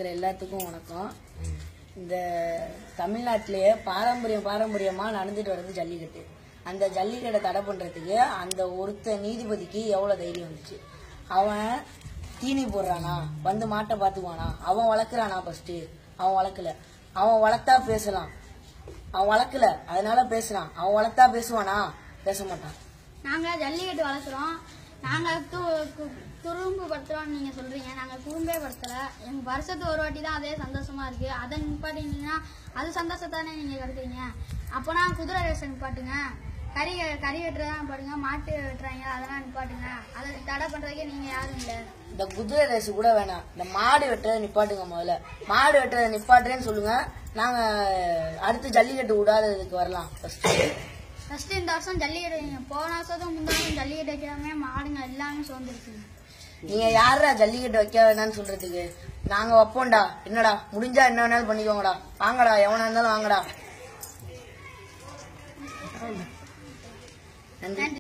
எல்லாத்துக்கும் வணக்கம். இந்த தமிழ்நாட்டிலேயே பாரம்பரியமா நடந்துட்டு வர்றது ஜல்லிக்கட்டு. அந்த ஜல்லிக்கட்டை தடை பண்றதுக்கு அந்த ஒருத்த நீதிபதிக்கு எவ்வளவு தைரியம் வந்துச்சு? அவன் தீனி போடுறானா, வந்து மாட்டை பாத்துக்குவானா? அவன் வளர்க்குறானா? ஃபர்ஸ்ட் அவன் வளர்க்கல. அவன் வளர்த்தா பேசலாம், அவன் வளர்க்கல அதனால பேசுறான். அவன் வளர்த்தா பேசுவானா? பேச மாட்டான். நாங்க ஜல்லிக்கட்டு வளர்க்குறோம், நாங்க துரும்பு படுத்துறோம்னு நீங்க சொல்றீங்க. நாங்க துரும்பே படுத்தல. எங்க வருஷத்துக்கு ஒரு வாட்டி தான் அதே சந்தோஷமா இருக்கு. அதை நிப்பாட்டிங்கன்னா அது சந்தோஷத்தானே நீங்க கருதுறீங்க. அப்போனா குதிரை ரேஸ் நிப்பாட்டுங்க, கறி வெட்டுறதா நிப்பாட்டுங்க, மாட்டு வெட்டுறாங்க அதெல்லாம் நிப்பாட்டுங்க. அதை தடை பண்றதுக்கே நீங்க யாரும் இல்ல. இந்த குதிரை ரேஸ் கூட வேணாம், இந்த மாடு வெட்டுறதை நிப்பாட்டுங்க. முதல்ல மாடு வெட்டுறதை நிப்பாட்டுறேன்னு சொல்லுங்க. நாங்க அடுத்து ஜல்லிக்கட்டு விடாததுக்கு வரலாம். ஃபர்ஸ்ட் இந்த வருஷம் ஜல்லிக்கட்டு, போன வருஷத்துக்கு முந்தின வருஷம் ஜல்லிக்கட்டு வைக்காம மாடுங்க எல்லாமே சோர்ந்துருச்சு. நீங்க யாரா ஜல்லிக்கட்டு வைக்க வேணாம்னு சொல்றதுக்கு? நாங்க வைப்போம்டா. என்னடா முடிஞ்சா என்ன வேணாலும் பண்ணிக்கோங்கடா, வாங்கடா, எவனா இருந்தாலும் வாங்கடா. நன்றி.